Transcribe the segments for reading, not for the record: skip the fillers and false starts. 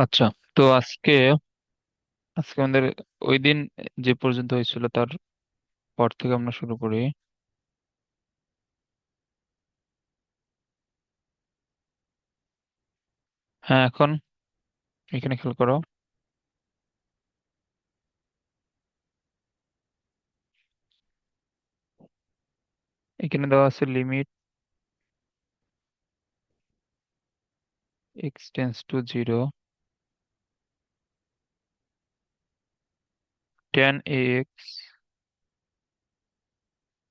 আচ্ছা, তো আজকে আজকে আমাদের ওই দিন যে পর্যন্ত হয়েছিল তার পর থেকে আমরা শুরু করি। হ্যাঁ, এখন এখানে খেয়াল করো। এখানে দেওয়া আছে limit x tends to zero tan a x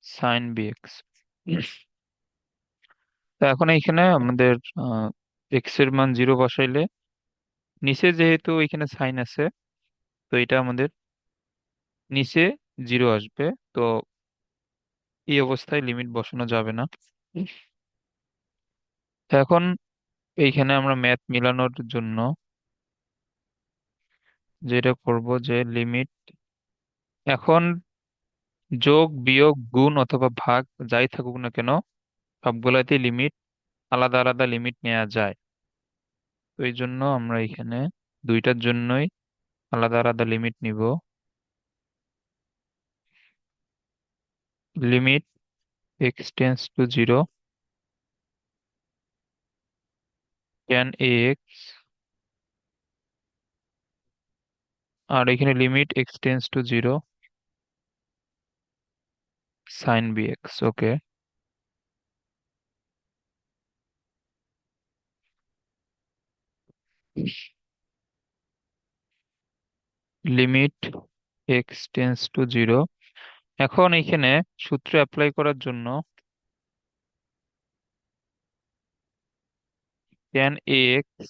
sine b x. তো এখন এইখানে আমাদের এক্স এর মান জিরো বসাইলে নিচে যেহেতু এখানে সাইন আছে, তো এটা আমাদের নিচে জিরো আসবে। তো এই অবস্থায় লিমিট বসানো যাবে না। তো এখন এইখানে আমরা ম্যাথ মিলানোর জন্য যেটা করব যে লিমিট এখন যোগ বিয়োগ গুণ অথবা ভাগ যাই থাকুক না কেন সবগুলাতেই লিমিট আলাদা আলাদা লিমিট নেওয়া যায়। তো এই জন্য আমরা এখানে দুইটার জন্যই আলাদা আলাদা লিমিট নিব। Limit x tends to zero tan a x, আর এখানে limit x tends to zero sine b x. Okay, limit x tends to zero. এখন এখানে সূত্র অ্যাপ্লাই করার জন্য tan a x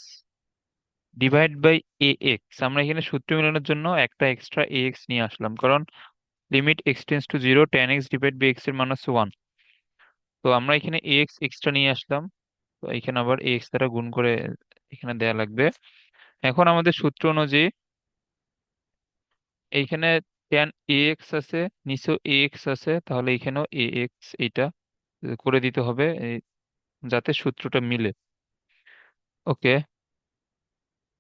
divide by a x, আমরা এখানে সূত্র মেলানোর জন্য একটা এক্সট্রা এ এক্স নিয়ে আসলাম, কারণ limit x tends to zero tan x divide by x এর মান হচ্ছে ওয়ান। তো আমরা এখানে এ এক্স এক্সট্রা নিয়ে আসলাম। তো এখানে আবার এ এক্স দ্বারা গুণ করে এখানে দেয়া লাগবে। এখন আমাদের সূত্র অনুযায়ী এইখানে টেন এ এক্স আছে, নিচেও এ এক্স আছে, তাহলে এখানেও এ এক্স এইটা করে দিতে হবে যাতে সূত্রটা মিলে। ওকে,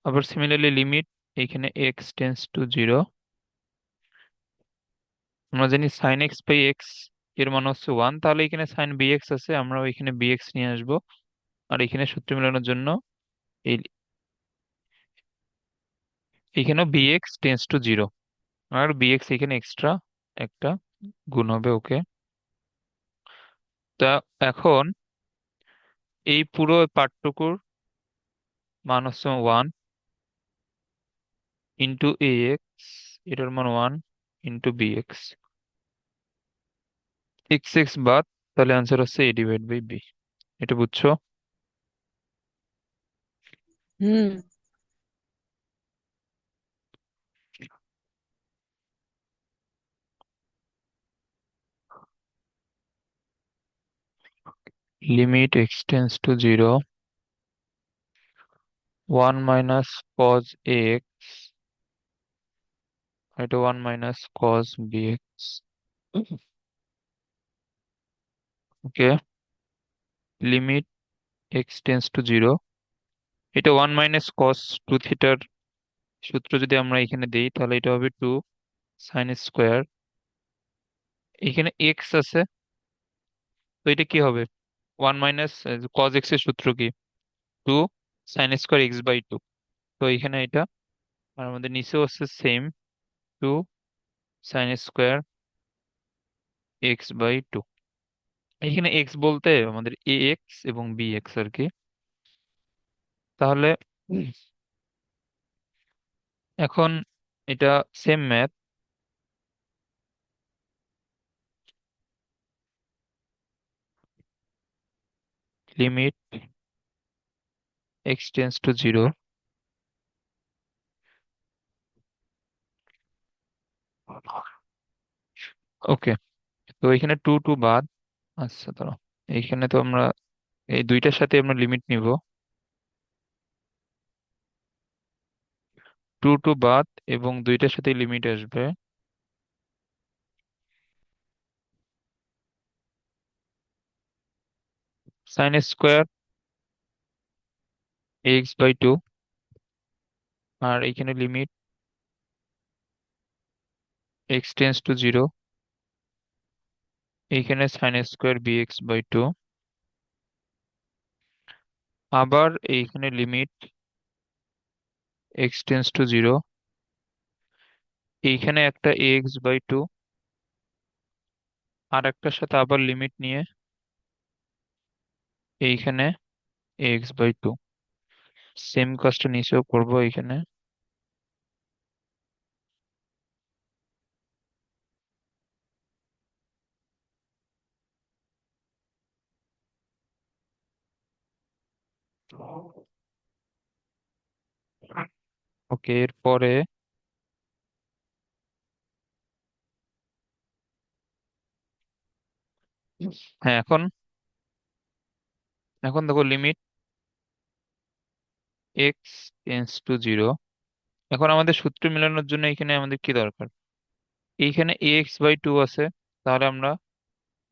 আবার সিমিলারলি লিমিট এখানে এক্স টেন্স টু জিরো, আমরা জানি সাইন এক্স বাই এক্স এর মান হচ্ছে ওয়ান, তাহলে এখানে সাইন বি এক্স আছে, আমরা এখানে বি এক্স নিয়ে আসবো। আর এখানে সূত্র মেলানোর জন্য এই এখানেও b x tends to zero, আর বি এক্স এখানে এক্সট্রা একটা গুণ হবে। ওকে, তা এখন এই পুরো পার্টটুকুর মান হচ্ছে ওয়ান ইন্টু এ এক্স, এটার মান one into b x, x x বাদ, তাহলে আনসার হচ্ছে এ ডিভাইড বাই বি। এটা বুঝছো? হুম। Limit x tends to zero one minus cos a x, এটা one minus cos b x. Okay, limit x tends to zero, এটা one minus cos two থিটার সূত্র যদি আমরা এখানে দিই তাহলে এটা হবে টু সাইন স্কোয়ার। এখানে এক্স আছে, তো এটা কি হবে? ওয়ান মাইনাস কজ এক্স এর সূত্র কি? Two sine square x by two. তো এখানে এটা, আর আমাদের নিচেও আছে same, two sine square x by two. এখানে এক্স বলতে আমাদের এ এক্স এবং বি এক্স আর কি। তাহলে এখন এটা same math, limit x tends to zero. Okay, তো এখানে টু টু বাদ। আচ্ছা, ধরো এইখানে তো আমরা এই দুইটার সাথে আমরা লিমিট নিব, টু টু বাদ এবং দুইটার সাথে লিমিট আসবে। Sine square x by two আর এইখানে limit x tends to zero, এইখানে sine square b x by two. আবার এইখানে limit x tends to zero, এইখানে একটা এক্স বাই টু, আর একটার সাথে আবার লিমিট নিয়ে এইখানে এক্স বাই টু। সেম কাজটা নিচেও করবো এইখানে। ওকে, এরপরে হ্যাঁ, এখন এখন দেখো limit x tends to zero. এখন আমাদের সূত্র মেলানোর জন্য এখানে আমাদের কি দরকার? এইখানে এক্স বাই টু আছে, তাহলে আমরা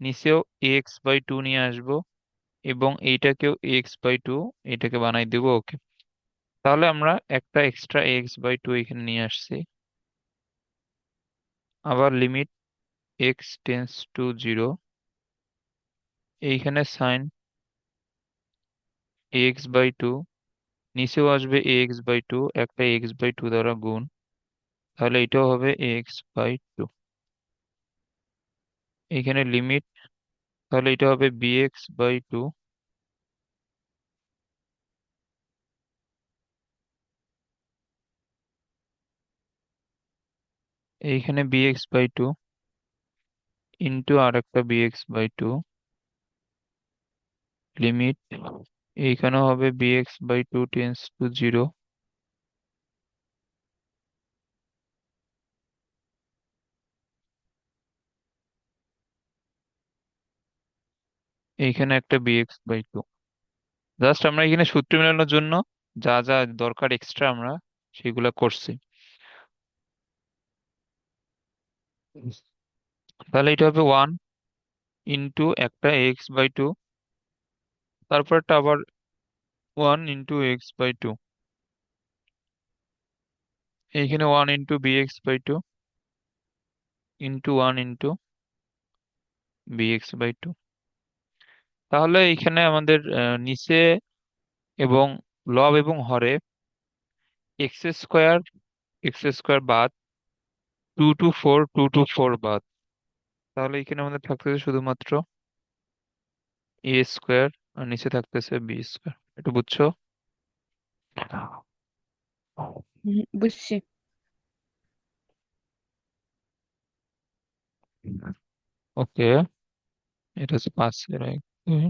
নিচেও এক্স বাই টু নিয়ে আসবো, এবং এইটাকেও এক্স বাই টু, এটাকে বানাই দেবো। ওকে, তাহলে আমরা একটা এক্সট্রা এক্স বাই টু এখানে নিয়ে আসছি। আবার limit x tends to zero, এইখানে সাইন এক্স বাই টু, নিচেও আসবে এক্স বাই টু, একটা এক্স বাই টু দ্বারা গুণ, তাহলে এটাও হবে এক্স বাই টু। এইখানে লিমিট, তাহলে এটা হবে বিএক্স বাই টু। এইখানে বিএক্স বাই টু ইন্টু আর একটা বিএক্স বাই টু, লিমিট এইখানেও হবে b x by two tends to zero. এইখানে একটা বিএক্স বাই টু। জাস্ট আমরা এখানে সূত্র মেলানোর জন্য যা যা দরকার এক্সট্রা আমরা সেগুলা করছি। তাহলে এটা হবে ওয়ান ইন্টু একটা এক্স বাই টু, তারপরটা আবার one into x by two, এইখানে one into b x by two into one into b x by two. তাহলে এইখানে আমাদের নিচে এবং লব এবং হরে এক্স স্কোয়ার, এক্স স্কোয়ার বাদ, two two four, two two four বাদ, তাহলে এখানে আমাদের থাকতেছে শুধুমাত্র এ স্কোয়ার, আর নিচে থাকতেছে বি স্কোয়ার। একটু বুঝছো? বুঝছি। ওকে, এটা হচ্ছে পাঁচের এক, দুই।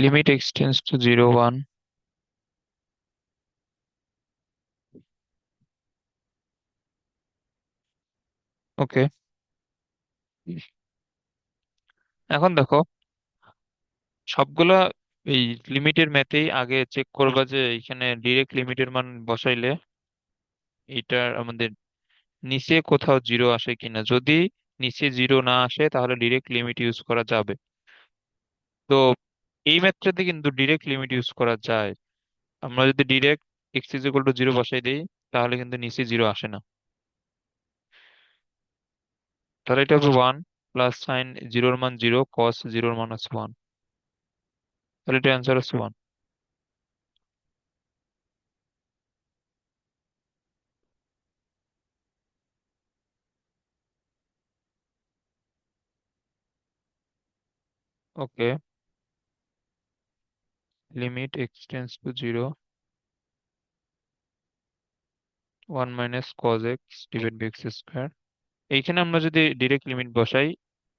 Limit x tends to zero, one. Okay, এখন দেখো সবগুলা এই লিমিটের ম্যাথেই আগে চেক করবা যে এখানে ডিরেক্ট লিমিটের মান বসাইলে এটার আমাদের নিচে কোথাও জিরো আসে কিনা। যদি নিচে জিরো না আসে তাহলে ডিরেক্ট লিমিট ইউজ করা যাবে। তো এই ম্যাথটাতে কিন্তু ডিরেক্ট লিমিট ইউজ করা যায়। আমরা যদি direct x is equal to zero বসাই দিই তাহলে কিন্তু নিচে জিরো আসে না। তাহলে এটা হবে ওয়ান প্লাস সাইন জিরোর মান জিরো, কস জিরোর মান হচ্ছে ওয়ান, তাহলে এটা অ্যান্সার হচ্ছে one. Okay, limit x tends to zero, one minus cos x divide by x square. এইখানে আমরা যদি ডিরেক্ট লিমিট বসাই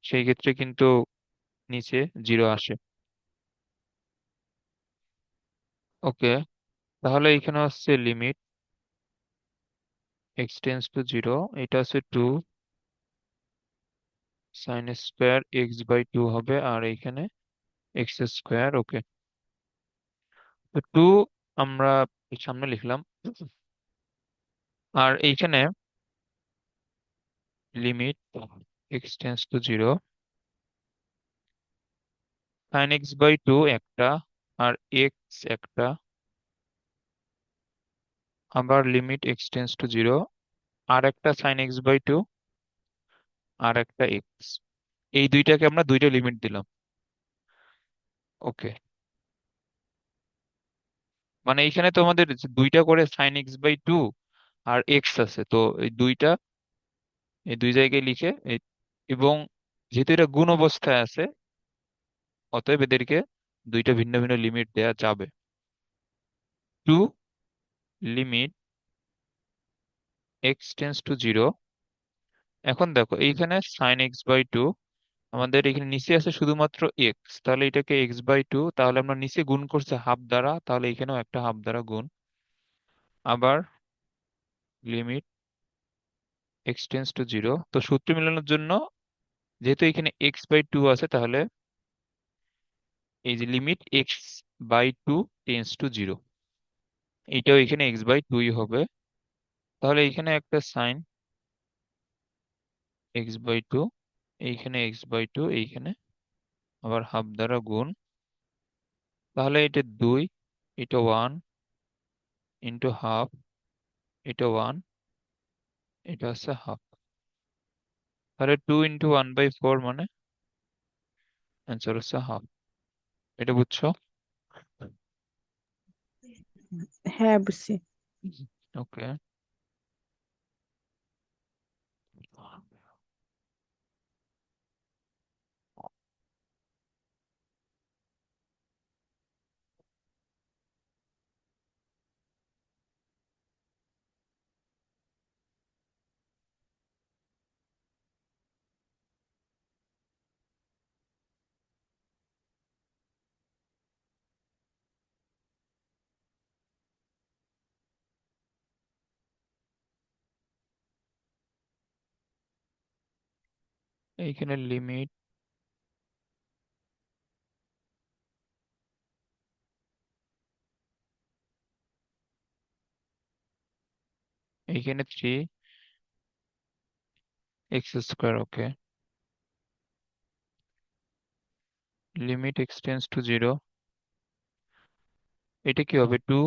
সেই ক্ষেত্রে কিন্তু নিচে জিরো আসে। ওকে, তাহলে এখানে হচ্ছে limit x tends to zero, এটা হচ্ছে two sine square x by two হবে, আর এইখানে এক্স স্কোয়ার। ওকে, তো টু আমরা এই সামনে লিখলাম, আর এইখানে limit x tends to zero sine x by two একটা, আর এক্স একটা, আবার limit x tends to zero আর একটা সাইন এক্স বাই টু আর একটা এক্স, এই দুইটাকে আমরা দুইটা লিমিট দিলাম। ওকে, মানে এইখানে তো আমাদের যে দুইটা করে সাইন এক্স বাই টু আর এক্স আছে, তো এই দুইটা এই দুই জায়গায় লিখে এবং যেহেতু এটা গুণ অবস্থায় আছে, অতএব এদেরকে দুইটা ভিন্ন ভিন্ন লিমিট দেয়া যাবে। Two limit x tends to zero, এখন দেখো এইখানে সাইন এক্স বাই টু, আমাদের এখানে নিচে আছে শুধুমাত্র এক্স, তাহলে এটাকে এক্স বাই টু, তাহলে আমরা নিচে গুণ করছি হাফ দ্বারা, তাহলে এখানেও একটা হাফ দ্বারা গুণ। আবার limit x tends to zero, তো সূত্র মেলানোর জন্য যেহেতু এখানে এক্স বাই টু আছে, তাহলে এই যে limit x by two tends to zero, এইটাও এখানে এক্স বাই টুই হবে। তাহলে এইখানে একটা সাইন এক্স বাই টু, এইখানে এক্স বাই টু, এইখানে আবার হাফ দ্বারা গুণ, তাহলে এটা দুই, এটা ওয়ান ইন্টু হাফ, এটা ওয়ান, এটা হচ্ছে হাফ, তাহলে two into one by four মানে অ্যান্সার হচ্ছে হাফ। এটা বুঝছো? হ্যাঁ, বুঝছি। ওকে, এইখানে লিমিট এইখানে three x square. Okay, limit x tends to zero, এটা কি হবে two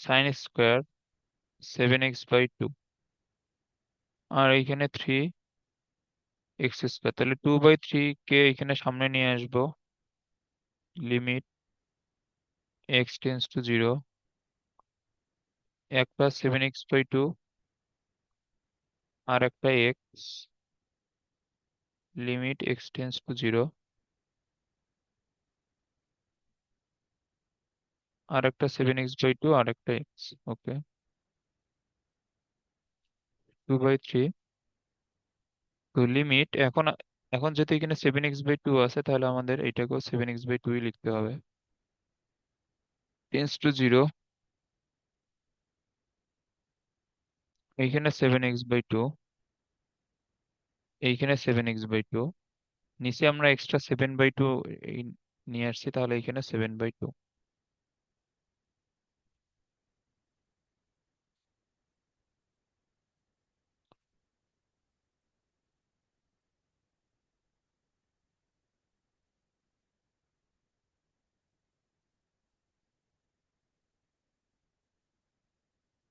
sine square seven x by two, আর এইখানে থ্রি এক্স স্কোয়ার, তাহলে টু বাই থ্রি কে এখানে সামনে নিয়ে আসবো, limit x tends to zero, এক plus seven x by two আর একটা x, limit x tends to zero, আর একটা সেভেন এক্স বাই টু আর একটা x. Okay, two by three, তো লিমিট এখন, এখন যেহেতু এখানে সেভেন এক্স বাই টু আছে, তাহলে আমাদের এটাকেও সেভেন এক্স বাই টুই লিখতে হবে, টেন্স টু জিরো, এইখানে সেভেন এক্স বাই টু, এইখানে সেভেন এক্স বাই টু, নিচে আমরা এক্সট্রা সেভেন বাই টু নিয়ে আসছি, তাহলে এখানে seven by two.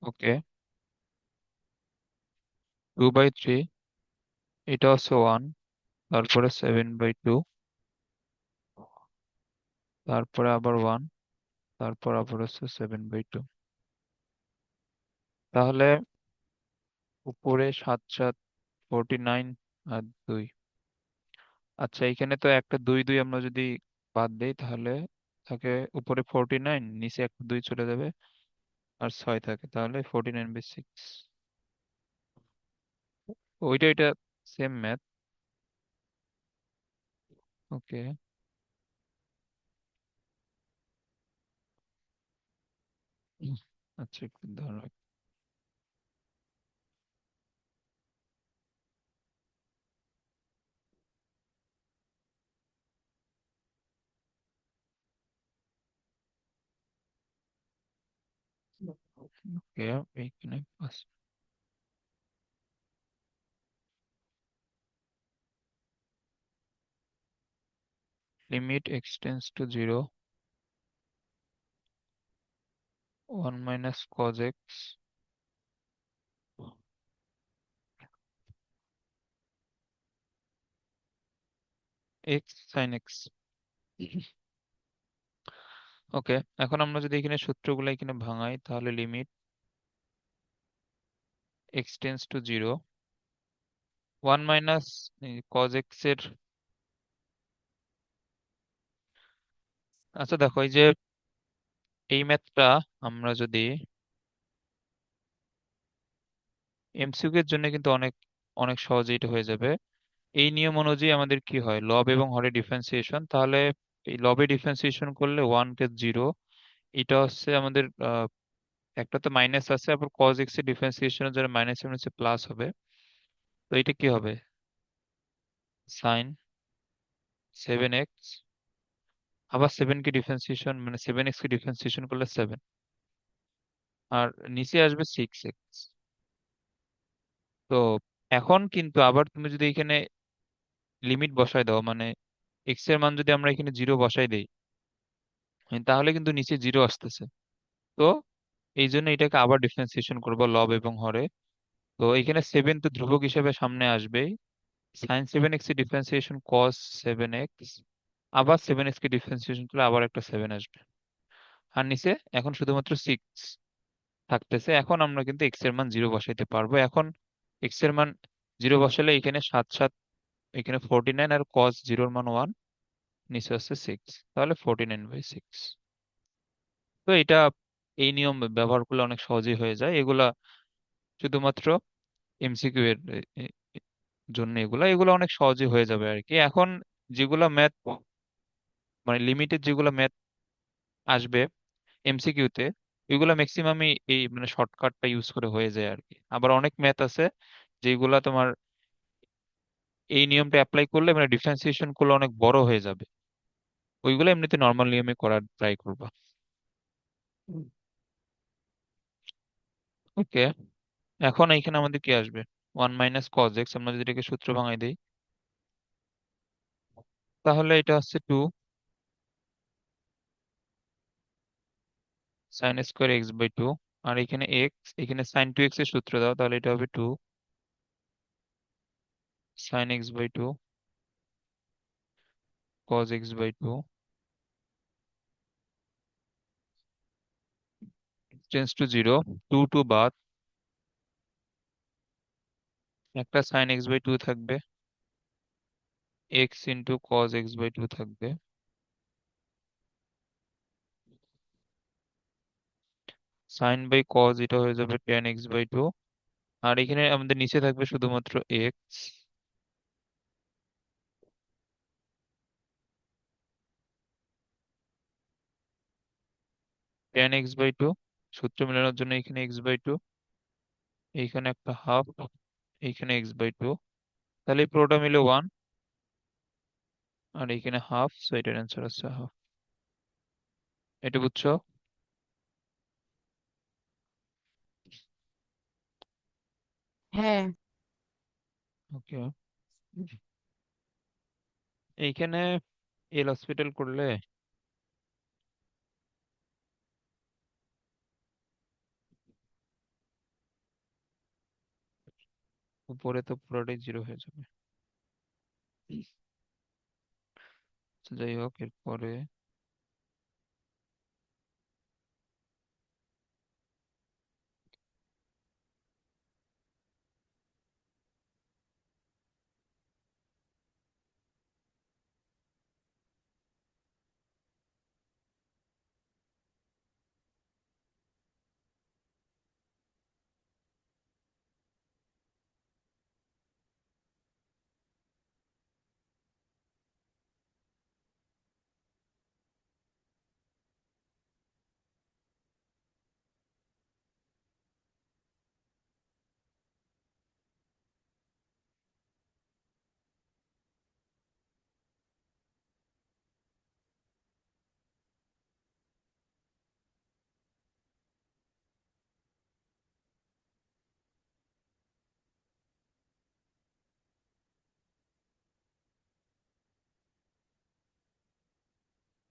Okay, two by three, এটা হচ্ছে ওয়ান, তারপরে সেভেন বাই টু, তারপরে আবার ওয়ান, তারপর আবার হচ্ছে সেভেন বাই টু, তাহলে উপরে সাত সাত 49 আর দুই। আচ্ছা, এখানে তো একটা দুই দুই আমরা যদি বাদ দেই, তাহলে থাকে উপরে 49, নিচে একটা দুই চলে যাবে, আর ছয় থাকে, তাহলে 49/6। ওইটা এটা সেম ম্যাথ। ওকে, আচ্ছা, একটু ধরো। ওকে, এইখানে pass. Limit x tends to zero, 1 - cos x, x sin x। Okay, এখন আমরা যদি এখানে সূত্রগুলো এখানে ভাঙাই, তাহলে limit x tends to zero, 1 - cos x এর। আচ্ছা দেখো, এই যে এই ম্যাথটা আমরা যদি এমসিকিউ এর জন্য কিন্তু অনেক অনেক সহজে এটা হয়ে যাবে। এই নিয়ম অনুযায়ী আমাদের কি হয়, লব এবং হরে ডিফারেন্সিয়েশন, তাহলে এই লবে ডিফারেন্সিয়েশন করলে 1 কে 0, এটা হচ্ছে আমাদের একটা তো মাইনাস আছে, আবার cos x এর ডিফারেন্সিয়েশনের জন্য মাইনাস এর নিচে প্লাস হবে। তো এটা কি হবে, সাইন 7x, আবার 7 কে ডিফারেন্সিয়েশন মানে 7x কে ডিফারেন্সিয়েশন করলে 7, আর নিচে আসবে 6x। তো এখন কিন্তু আবার তুমি যদি এখানে লিমিট বসায় দাও, মানে এক্স এর মান যদি আমরা এখানে 0 বসাই দেই, তাহলে কিন্তু নিচে 0 আসতেছে। তো এই জন্য এটাকে আবার ডিফারেন্সিয়েশন করবো লব এবং হরে। তো এখানে 7 তো ধ্রুবক হিসেবে সামনে আসবেই, sin 7x এর ডিফারেন্সিয়েশন cos 7x, আবার 7x কে ডিফারেন্সিয়েশন করলে আবার একটা 7 আসবে, আর নিচে এখন শুধুমাত্র 6 থাকতেছে। এখন আমরা কিন্তু এক্স এর মান 0 বসাইতে পারবো। এখন এক্স এর মান 0 বসালে এখানে 7 7, এখানে 49, আর cos 0 এর মান 1, নিচে হচ্ছে 6, তাহলে 49/6। তো এটা, এই নিয়ম ব্যবহার করলে অনেক সহজেই হয়ে যায় এগুলা, শুধুমাত্র এমসিকিউ এর জন্য এগুলা এগুলো অনেক সহজে হয়ে যাবে আর কি। এখন যেগুলা ম্যাথ, মানে লিমিটেড যেগুলা ম্যাথ আসবে এমসিকিউ তে, এগুলা ম্যাক্সিমামই এই মানে শর্টকাটটা ইউজ করে হয়ে যায় আর কি। আবার অনেক ম্যাথ আছে যেগুলা তোমার এই নিয়মটা অ্যাপ্লাই করলে মানে ডিফারেন্সিয়েশন করলে অনেক বড় হয়ে যাবে, ওইগুলো এমনিতে নর্মাল নিয়মে করার ট্রাই করবা। ওকে, এখন এইখানে আমাদের কি আসবে, 1 - cos x। আমরা যদি এটাকে সূত্র ভাঙাই দিই, তাহলে এটা হচ্ছে 2 sin² x/2, আর এখানে এক্স, এখানে sin 2x এর সূত্র দাও, তাহলে এটা হবে 2 sin x/2 cos x/2 tense to zero, 2 বাদ, একটা sin x/2 থাকবে, x × cos x/2 থাকবে, sin/cos এটা হয়ে যাবে tan x/2, আর এখানে আমাদের নিচে থাকবে শুধুমাত্র এক্স, tan x/2, সূত্র মেলানোর জন্য এখানে x/2, এইখানে একটা হাফ, এইখানে x/2, তাহলে এই পুরোটা মিলে 1, আর এইখানে হাফ, সো এটার অ্যান্সার হচ্ছে হাফ। এটা বুঝছো? হ্যাঁ। ওকে, এইখানে এল হসপিটাল করলে উপরে তো পুরোটাই 0 হয়ে যাবে। তো যাই হোক, এরপরে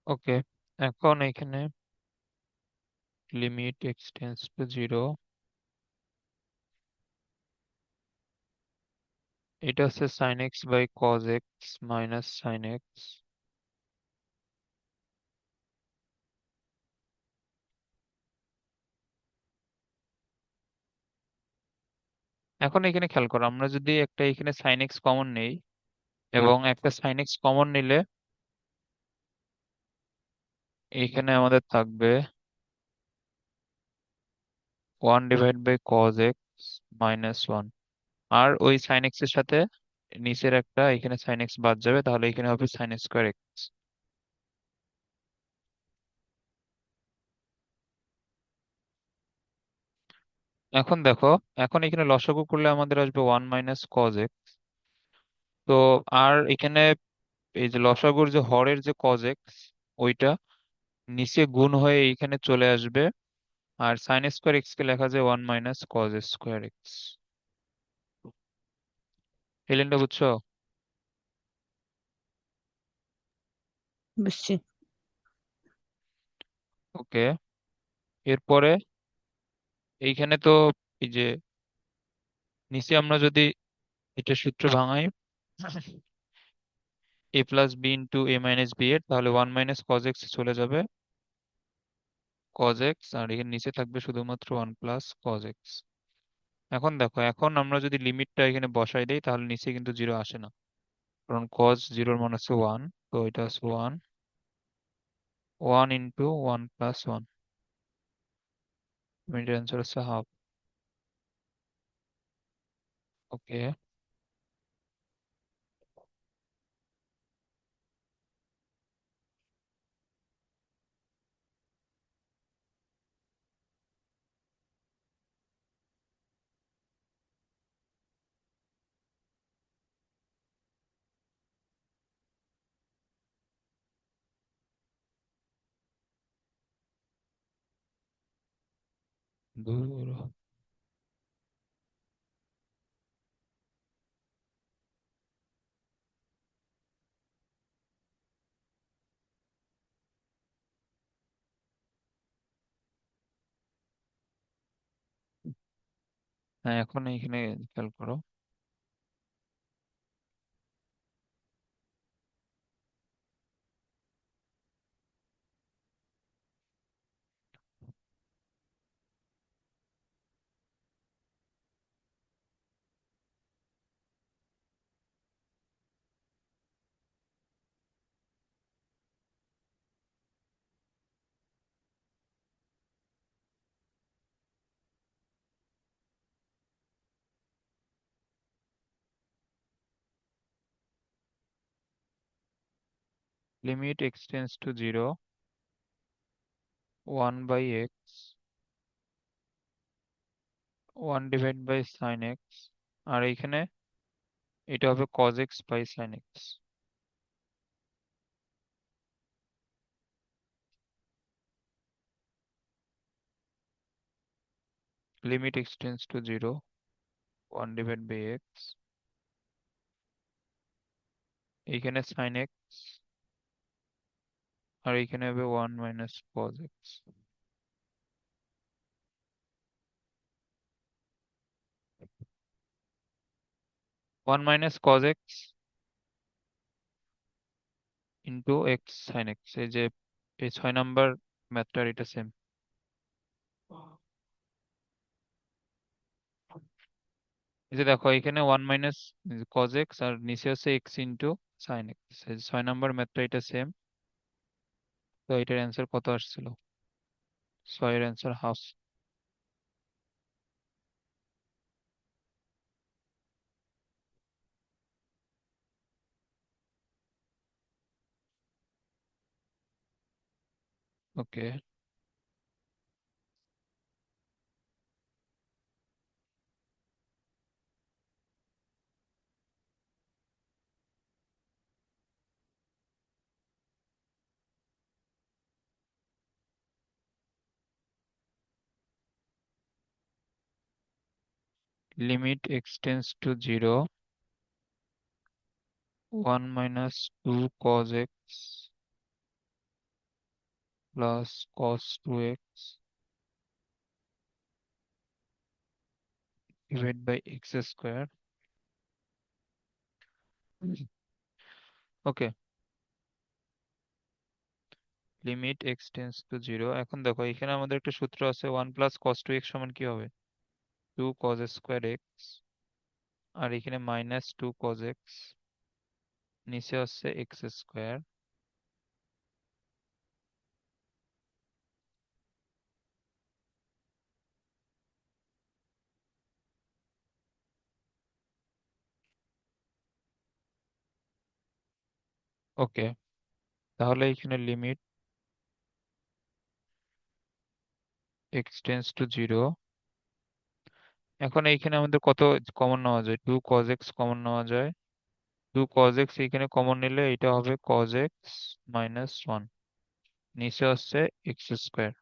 ওকে, এখন এখানে limit x tends to zero, এটা হচ্ছে sine x by cos x minus sine x. এখন এখানে খেয়াল করো, আমরা যদি একটা এখানে সাইন এক্স কমন নেই এবং একটা সাইন এক্স কমন নিলে এখানে আমাদের থাকবে 1/cos x - 1, আর ওই সাইন এক্স এর সাথে নিচের একটা এখানে সাইন এক্স বাদ যাবে, তাহলে এখানে হবে সাইন স্কোয়ার এক্স। এখন দেখো, এখন এখানে লসাগু করলে আমাদের আসবে 1 - cos x। তো আর এখানে এই যে লসাগুর যে হরের যে cos x, ওইটা নিচে গুণ হয়ে এইখানে চলে আসবে, আর সাইন স্কোয়ার এক্স কে লেখা যায় 1 - cos স্কোয়ার এক্স। এই লাইনটা বুঝছো? বুঝছি। ওকে, এরপরে এইখানে তো এই যে নিচে আমরা যদি এটা সূত্র ভাঙাই, a plus b into a minus b এর, তাহলে 1 - cos x চলে যাবে cos x, আর এখানে নিচে থাকবে শুধুমাত্র 1 + cos x। এখন দেখো, এখন আমরা যদি লিমিটটা এখানে বসাই দেই তাহলে নিচে কিন্তু জিরো আসে না, কারণ cos জিরোর মান হচ্ছে 1। তো এটা হচ্ছে 1 × 1 + 1, এটার অ্যান্সার হচ্ছে হাফ। ওকে, দূর। হ্যাঁ, এখন এইখানে খেয়াল করো, limit x tends to zero, 1/x, 1/sin x, আর এইখানে এটা হবে cos x/sin x। Limit x tends to zero, 1/x, এইখানে sin x, আর এইখানে হবে 1 - cos x। 1 - cos x into x sine x, এই যে এই 6 নাম্বার ম্যাথটার এটা সেম। এই যে দেখো, এখানে 1 - cos x আর নিচে হচ্ছে এক্স ইন্টু সাইন এক্স, এই 6 নাম্বার ম্যাথটা এটা সেম। তো এটার অ্যান্সার কত আসছিল? 6 এর answer half. Okay, limit x tends to zero, 1 - 2 cos x plus cos two x divide by x square. Okay, limit x tends to zero. এখন দেখো এখানে আমাদের একটা সূত্র আছে, one plus cos two x সমান কি হবে? Two cos square x. আর এখানে মাইনাস টু কজ এক্স, নিচে হচ্ছে এক্স স্কোয়ার। ওকে, তাহলে এখানে limit x tends to zero. এখন এইখানে আমাদের কত কমন নেওয়া যায়? টু কজ এক্স কমন নেওয়া যায়। টু কজ এক্স এইখানে কমন নিলে এটা হবে কজ এক্স মাইনাস ওয়ান, নিচে আসছে এক্স স্কোয়ার।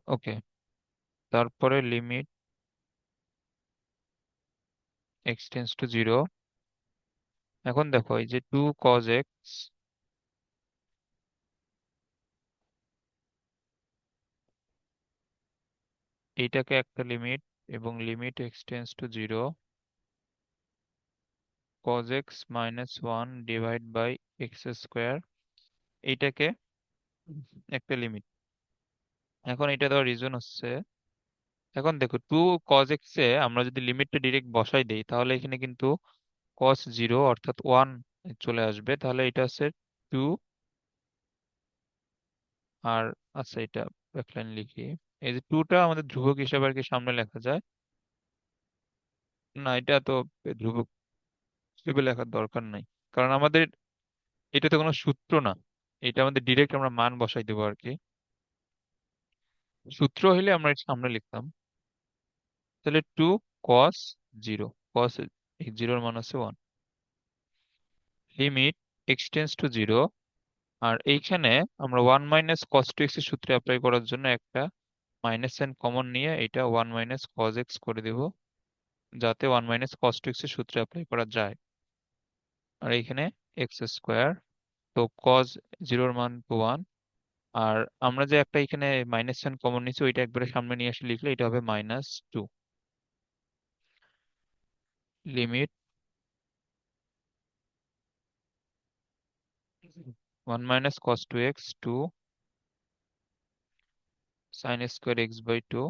ওকে, তারপরে limit x tends to zero. এখন দেখো এই যে টু কজ এক্স, এইটাকে একটা লিমিট, এবং limit x tends to zero cos x minus one divide by x square, এইটাকে একটা লিমিট। এখন এটা দেওয়ার রিজন হচ্ছে, এখন দেখো টু কজ এক্স এ আমরা যদি লিমিটটা ডিরেক্ট বসাই দেই তাহলে এখানে কিন্তু কস জিরো অর্থাৎ ওয়ান চলে আসবে। তাহলে এটা হচ্ছে টু, আর আচ্ছা এটা ব্যাকলাইন লিখি। এই যে টুটা আমাদের ধ্রুবক হিসেবে আর কি সামনে লেখা যায়। না, এটা তো ধ্রুবক হিসেবে লেখার দরকার নাই, কারণ আমাদের এটা তো কোনো সূত্র না, এটা আমাদের ডিরেক্ট আমরা মান বসাই দেবো আর কি। সূত্র হইলে আমরা এটা সামনে লিখতাম। তাহলে টু কস জিরো, কস জিরোর মান হচ্ছে one. Limit x tends to zero. আর এইখানে আমরা one minus cos two x এর সূত্রে অ্যাপ্লাই করার জন্য একটা মাইনাস সাইন কমন নিয়ে এটা ওয়ান মাইনাস কস এক্স করে দেব, যাতে one minus cos two x এর সূত্রে অ্যাপ্লাই করা যায়। আর এইখানে এক্স স্কোয়ার, তো কস জিরোর মান টু ওয়ান। আর আমরা যে একটা এখানে মাইনাস সাইন কমন নিচ্ছি ওইটা একবারে সামনে নিয়ে এসে লিখলে এটা হবে minus two. Limit one minus cos two x two sine square x by two,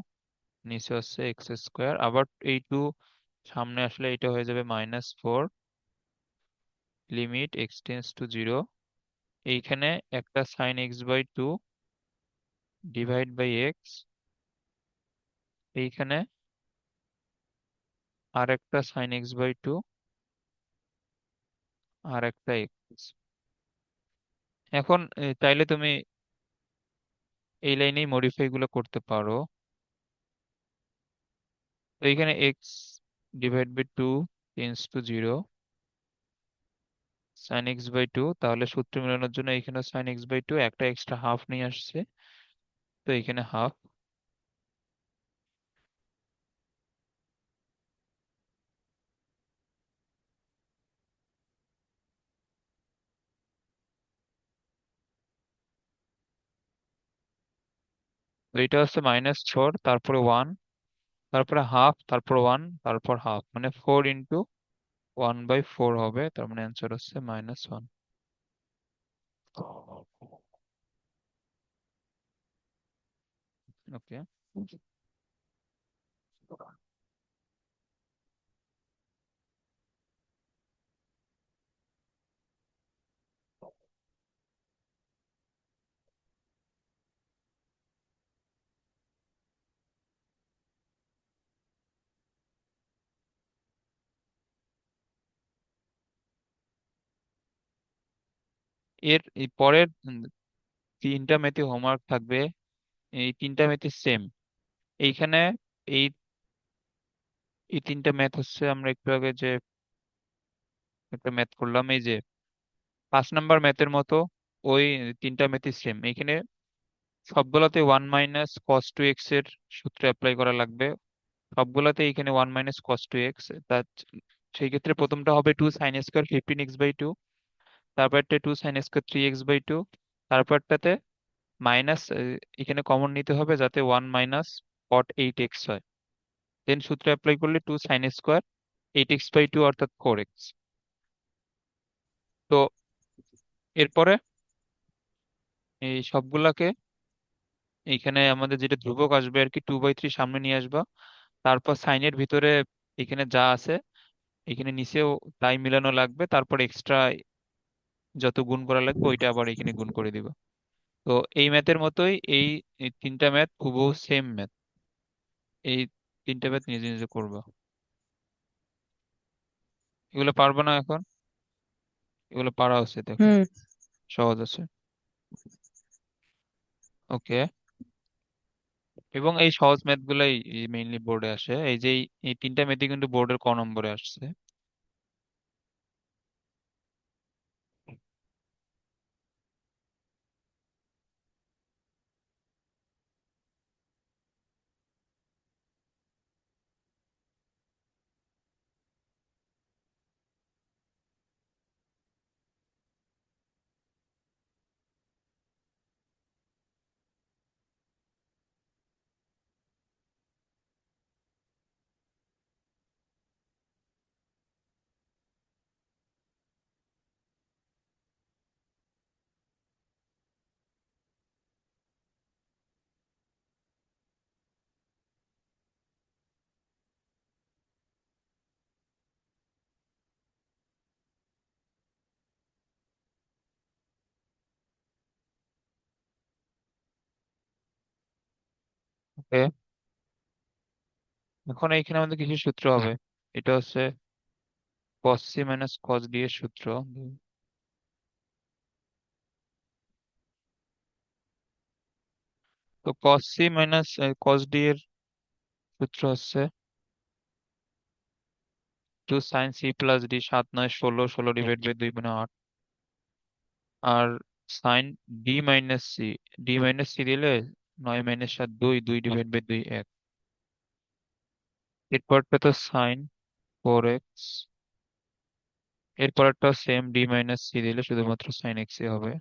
নিচে হচ্ছে এক্স স্কোয়ার। আবার এই টু সামনে আসলে এটা হয়ে যাবে minus four. Limit x tends to zero. এইখানে একটা sine x by two divide by x, এইখানে আর একটা সাইন এক্স বাই টু, আর একটা এক্স। এখন চাইলে তুমি এই লাইনেই মডিফাই গুলো করতে পারো। তো এইখানে x divide by two tends to zero, sine x by two, তাহলে সূত্র মেলানোর জন্য এখানে সাইন এক্স বাই টু একটা এক্সট্রা হাফ নিয়ে আসছে, তো এখানে হাফ। তো এটা হচ্ছে মাইনাস ফোর, তারপরে ওয়ান, তারপরে হাফ, তারপর ওয়ান, তারপর হাফ, মানে four into one by four হবে, তার মানে অ্যান্সার হচ্ছে মাইনাস ওয়ান। ওকে, এর এই পরের তিনটা ম্যাথে হোমওয়ার্ক থাকবে, এই তিনটা ম্যাথে সেম। এইখানে এই এই তিনটা ম্যাথ হচ্ছে আমরা একটু আগে যে একটা ম্যাথ করলাম, এই যে 5 নাম্বার ম্যাথের মতো, ওই তিনটা ম্যাথই সেম। এখানে সবগুলোতে one minus cos two x এর সূত্র অ্যাপ্লাই করা লাগবে, সবগুলোতে এখানে one minus cos two x. তা সেই ক্ষেত্রে প্রথমটা হবে two sine square fifteen x by two, তারপরটা two sine square three x by two, তারপরটাতে মাইনাস, এখানে কমন নিতে হবে যাতে 1 - cot 8x হয়। দেন সূত্র অ্যাপ্লাই করলে 2 sin² 8x/2 অর্থাৎ 4x। তো এরপরে এই সবগুলাকে, এইখানে আমাদের যেটা ধ্রুবক আসবে আর কি, 2/3 সামনে নিয়ে আসবা। তারপর সাইনের ভিতরে এখানে যা আছে এখানে নিচেও তাই মিলানো লাগবে, তারপর এক্সট্রা যত গুণ করা লাগবে ওইটা আবার এখানে গুণ করে দিবা। তো এই ম্যাথের মতোই এই তিনটা ম্যাথ হুবহু সেম ম্যাথ। এই তিনটা ম্যাথ নিজে নিজে করবা। এগুলো পারবে না এখন? এগুলো পারা উচিত এখন, হুম। সহজ আছে। ওকে। এবং এই সহজ ম্যাথ গুলাই মেইনলি বোর্ডে আসে। এই যে এই তিনটা ম্যাথই কিন্তু বোর্ডের ক নম্বরে আসছে। ওকে। এখন এইখানে আমাদের কিছু সূত্র হবে। এটা হচ্ছে cos c minus cos d এর সূত্র। তো cos c minus cos d এর সূত্র হচ্ছে 2 sin c প্লাস d, 7 9 16, 16 / 2 = 8। আর sign d - c, d - c দিলে 9 - 7 2, 2 / 2 1। এরপরটা তো sin 4x। এরপরটা সেম, d - c দিলে শুধুমাত্র sin x ই হবে।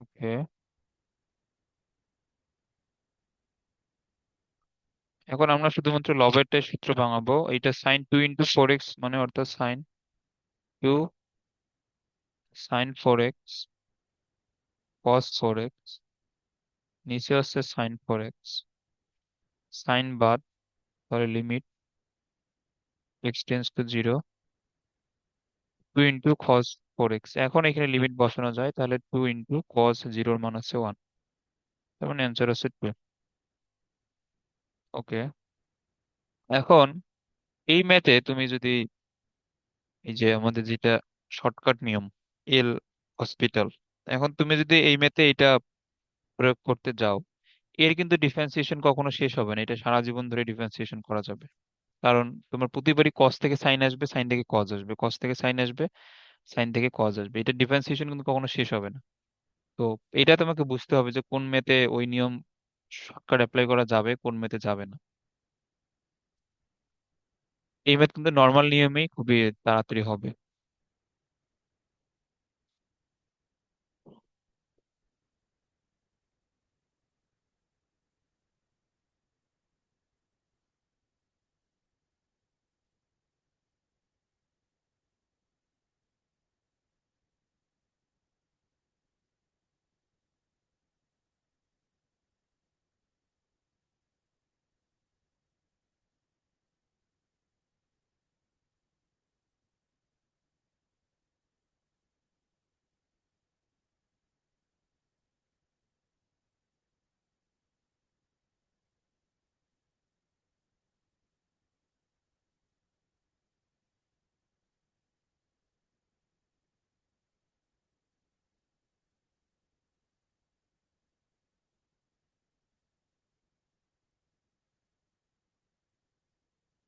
ওকে। এখন আমরা শুধুমাত্র লবেরটাই সূত্র ভাঙাবো। এটা sin 2 × 4x, মানে অর্থাৎ sin 4x cos 4x, নিচে হচ্ছে sin 4x, সাইন বাদ, তাহলে লিমিট x → 0, 2 × cos 4x। এখন এখানে লিমিট বসানো যায়, তাহলে 2 × cos 0 এর মান হচ্ছে 1। তার মানে অ্যান্সার হচ্ছে 2। ওকে। এখন এই ম্যাথে তুমি যদি এই যে আমাদের যেটা শর্টকাট নিয়ম, এল হসপিটাল, এখন তুমি যদি এই ম্যাথে এটা প্রয়োগ করতে যাও, এর কিন্তু ডিফারেন্সিয়েশন কখনো শেষ হবে না। এটা সারা জীবন ধরে ডিফারেন্সিয়েশন করা যাবে। কারণ তোমার প্রতিবারই কস থেকে সাইন আসবে, সাইন থেকে কজ আসবে, কস থেকে সাইন আসবে, সাইন থেকে কজ আসবে। এটা ডিফারেন্সিয়েশন কিন্তু কখনো শেষ হবে না। তো এটা তোমাকে বুঝতে হবে যে কোন মেতে ওই নিয়ম শর্টকাট অ্যাপ্লাই করা যাবে, কোন মেতে যাবে না। এই মেথ কিন্তু নর্মাল নিয়মেই খুবই তাড়াতাড়ি হবে।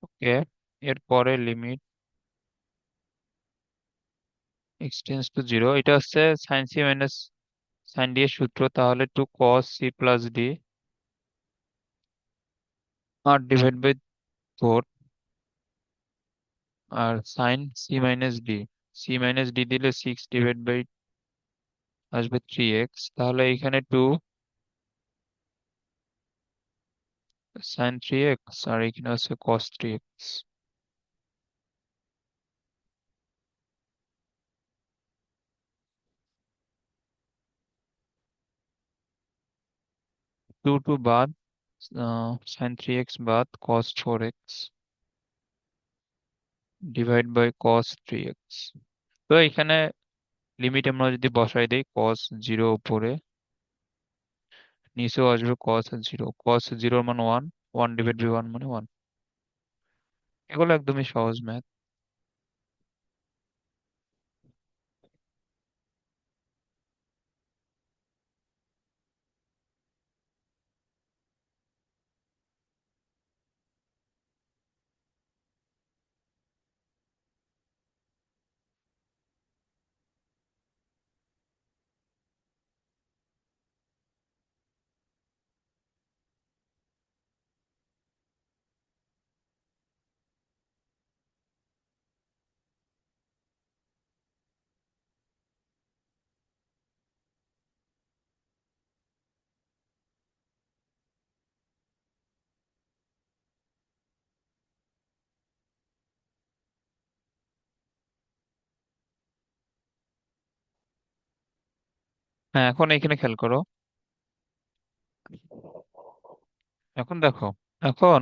ওকে। এরপরে লিমিট x → 0, এটা হচ্ছে sin c - সাইন ডি এর সূত্র তাহলে two cos C plus D আর ডিভাইড বাই 4, আর sine C minus D, C minus D দিলে 6 ডিভাইড বাই আসবে 3x, তাহলে এখানে 2 সাইন 3x আর এখানে আছে কস 3x। 2 বাদ, সাইন 3x বাদ কস 4x divide by cos 3x। তো এখানে লিমিট আমরা যদি বসাই দিই কস 0 উপরে, নিচেও আসবে কস 0, কস 0 মান 1, 1/1 মানে 1। এগুলো একদমই সহজ ম্যাথ। হ্যাঁ, এখন এখানে খেয়াল করো। এখন দেখো, এখন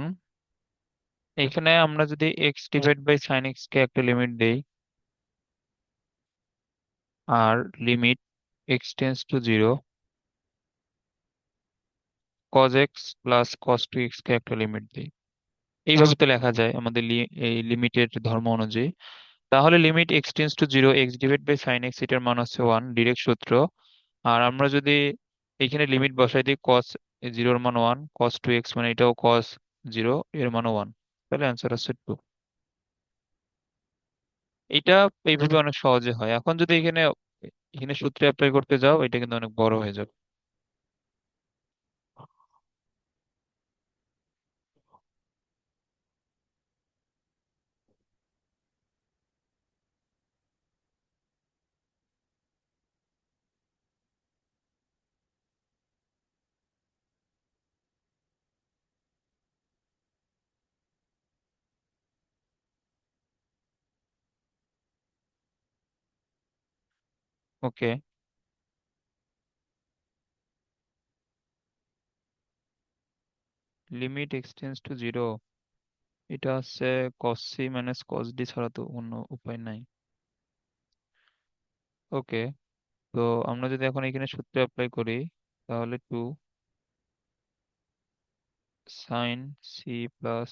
এখানে আমরা যদি x divide by sine x কে একটা লিমিট দেই, আর limit x tends to 0, cos x plus cos 2x কে একটা লিমিট দিই, এইভাবে তো লেখা যায় আমাদের এই লিমিটের ধর্ম অনুযায়ী। তাহলে limit x tends to 0, x divide by sine x, এটার মান হচ্ছে 1, ডিরেক্ট সূত্র। আর আমরা যদি এখানে লিমিট বসাই দিই কস 0 এর মান 1, কস 2x মানে এটাও কস 0 এর মান 1, তাহলে অ্যান্সার হচ্ছে 2। এটা এইভাবে অনেক সহজে হয়। এখন যদি এখানে এখানে সূত্রে অ্যাপ্লাই করতে যাও, এটা কিন্তু অনেক বড় হয়ে যাবে। ওকে, লিমিট এক্সটেন্স টু 0, এটা হচ্ছে cos C minus cos D ছাড়া তো অন্য উপায় নাই। ওকে, তো আমরা যদি এখন এখানে সূত্র অ্যাপ্লাই করি, তাহলে 2 sine C plus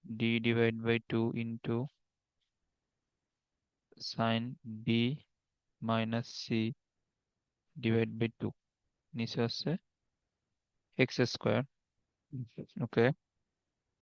D divide by 2 into sine B minus C divide by 2, নিচে আসছে এক্স স্কোয়ার। ওকে,